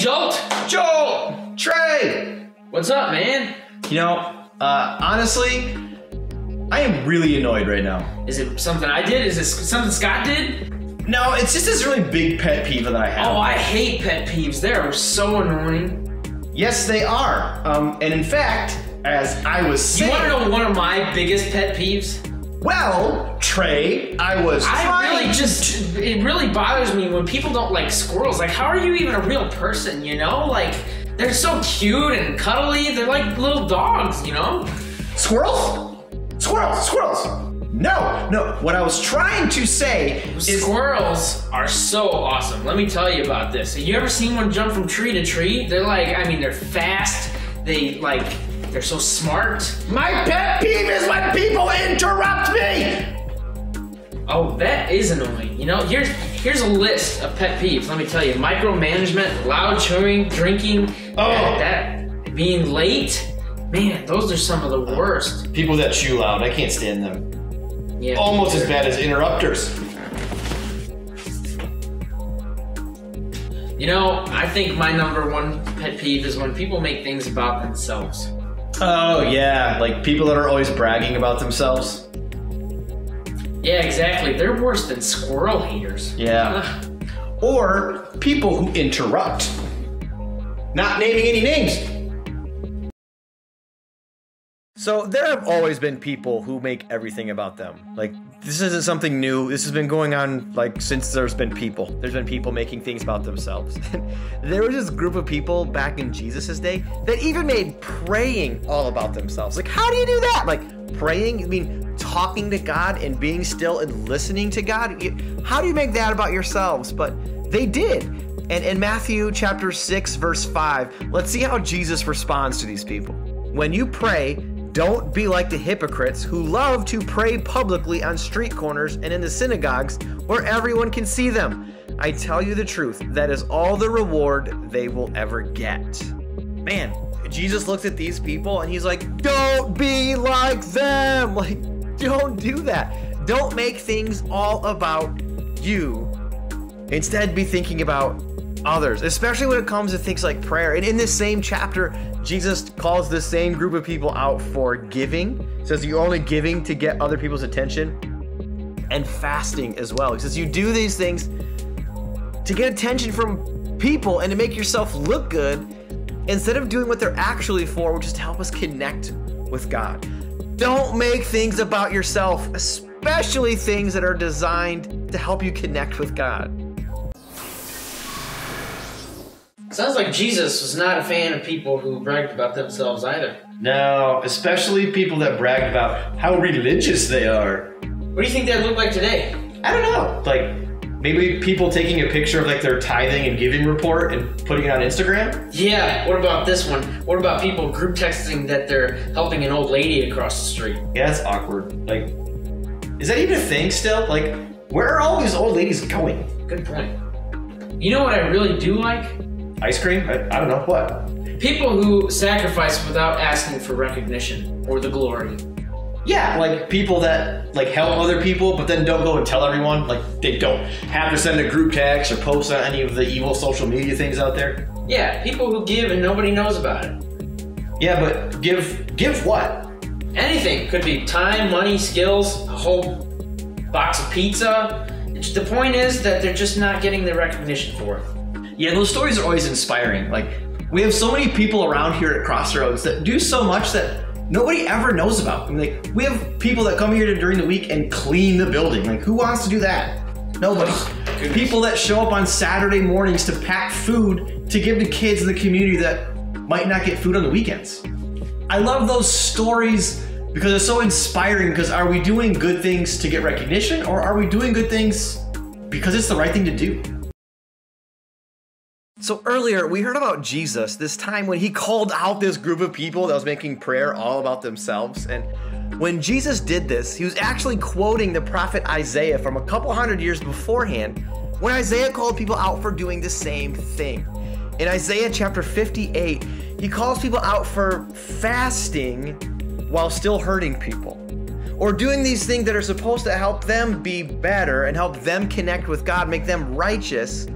Jolt! Joel! Tre! What's up, man? You know, honestly, I am really annoyed right now. Is it something I did? Is this something Scott did? No, it's just this really big pet peeve that I have. Oh, I hate pet peeves. They're so annoying. Yes, they are. And in fact, as I was saying... You want to know one of my biggest pet peeves? Well, Tre, it really bothers me when people don't like squirrels. Like, how are you even a real person, you know? Like, they're so cute and cuddly. They're like little dogs, you know? Squirrels? Squirrels! No, what I was trying to say is... Squirrels are so awesome. Let me tell you about this. Have you ever seen one jump from tree to tree? They're like, I mean, they're fast. They're so smart. My pet peeve is when people interrupt me! Oh, that is annoying. You know, here's a list of pet peeves. Let me tell you. Micromanagement, loud chewing, drinking, that being late. Man, those are some of the worst. People that chew loud, I can't stand them. Yeah. Almost as bad as interrupters. You know, I think my #1 pet peeve is when people make things about themselves. Oh yeah, like people that are always bragging about themselves. Yeah, exactly. They're worse than squirrel haters. Yeah. Or people who interrupt. Not naming any names. So there have always been people who make everything about them. Like, this isn't something new. This has been going on, like, since there's been people. There's been people making things about themselves. There was this group of people back in Jesus' day that even made praying all about themselves. Like, how do you do that? Like, praying, I mean, talking to God and being still and listening to God? How do you make that about yourselves? But they did. And in Matthew chapter 6, verse 5, let's see how Jesus responds to these people. When you pray, don't be like the hypocrites who love to pray publicly on street corners and in the synagogues where everyone can see them. I tell you the truth, that is all the reward they will ever get. Man, Jesus looked at these people and he's like, don't be like them. Like, don't do that. Don't make things all about you. Instead, be thinking about others, especially when it comes to things like prayer. And in this same chapter, Jesus calls the same group of people out for giving. He says you're only giving to get other people's attention, and fasting as well. He says you do these things to get attention from people and to make yourself look good instead of doing what they're actually for, which is to help us connect with God. Don't make things about yourself, especially things that are designed to help you connect with God. Sounds like Jesus was not a fan of people who bragged about themselves either. No, especially people that bragged about how religious they are. What do you think that look like today? I don't know. Like, maybe people taking a picture of like their tithing and giving report and putting it on Instagram? Yeah, what about this one? What about people group texting that they're helping an old lady across the street? Yeah, that's awkward. Like, is that even a thing still? Like, where are all these old ladies going? Good point. You know what I really do like? Ice cream? I don't know, what? People who sacrifice without asking for recognition or the glory. Yeah, like people that like help other people but then don't go and tell everyone. Like they don't have to send a group text or post on any of the evil social media things out there. Yeah, people who give and nobody knows about it. Yeah, but give what? Anything. Could be time, money, skills, a whole box of pizza. The point is that they're just not getting the recognition for it. Yeah, those stories are always inspiring. Like, we have so many people around here at Crossroads that do so much that nobody ever knows about. I mean, like, we have people that come here during the week and clean the building. Like, who wants to do that? Nobody. People that show up on Saturday mornings to pack food to give to kids in the community that might not get food on the weekends. I love those stories because it's so inspiring, because are we doing good things to get recognition, or are we doing good things because it's the right thing to do? So earlier, we heard about Jesus, this time when he called out this group of people that was making prayer all about themselves. And when Jesus did this, he was actually quoting the prophet Isaiah from a couple hundred years beforehand, when Isaiah called people out for doing the same thing. In Isaiah chapter 58, he calls people out for fasting while still hurting people, or doing these things that are supposed to help them be better and help them connect with God, make them righteous,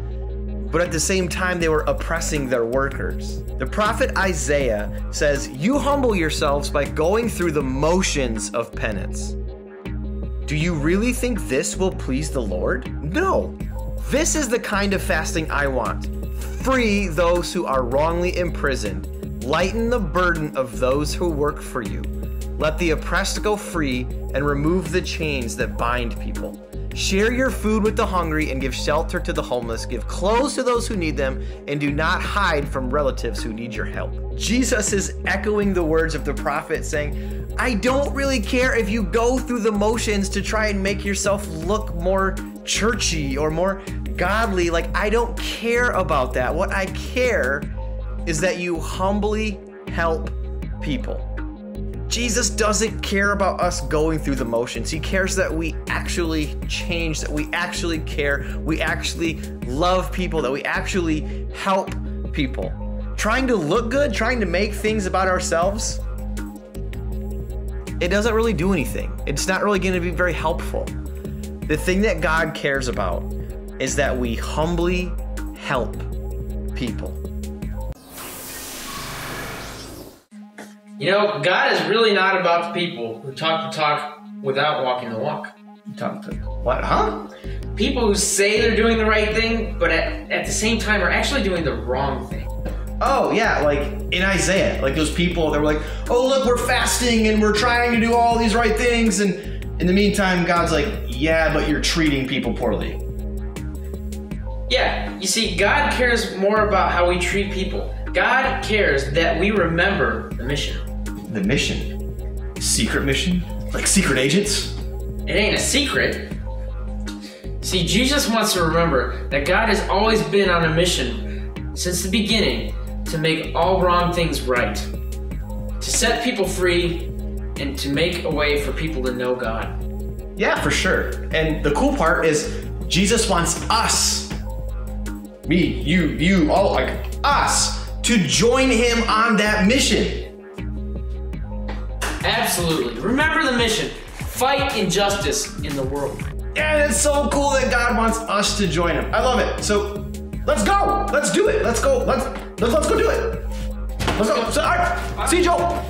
but at the same time, they were oppressing their workers. The prophet Isaiah says, "You humble yourselves by going through the motions of penance." Do you really think this will please the Lord? No. This is the kind of fasting I want. Free those who are wrongly imprisoned. Lighten the burden of those who work for you. Let the oppressed go free and remove the chains that bind people. Share your food with the hungry and give shelter to the homeless. Give clothes to those who need them, and do not hide from relatives who need your help. Jesus is echoing the words of the prophet, saying, I don't really care if you go through the motions to try and make yourself look more churchy or more godly. Like, I don't care about that. What I care is that you humbly help people. Jesus doesn't care about us going through the motions. He cares that we actually change, that we actually care, we actually love people, that we actually help people. Trying to look good, trying to make things about ourselves, it doesn't really do anything. It's not really going to be very helpful. The thing that God cares about is that we humbly help people. You know, God is really not about the people who talk the talk without walking the walk. What, huh? People who say they're doing the right thing, but at the same time are actually doing the wrong thing. Oh, yeah, like in Isaiah, like those people that were like, oh, look, we're fasting and we're trying to do all these right things. And in the meantime, God's like, yeah, but you're treating people poorly. Yeah, you see, God cares more about how we treat people. God cares that we remember the mission. The mission? Secret mission? Like secret agents? It ain't a secret. See, Jesus wants to remember that God has always been on a mission since the beginning to make all wrong things right, to set people free, and to make a way for people to know God. Yeah, for sure. And the cool part is Jesus wants us, me, you, all, like us, to join him on that mission. Absolutely. Remember the mission. Fight injustice in the world. And it's so cool that God wants us to join him. I love it. So let's go. Let's do it. Let's go. Let's go do it. Let's go. So, all right. See you, Joel.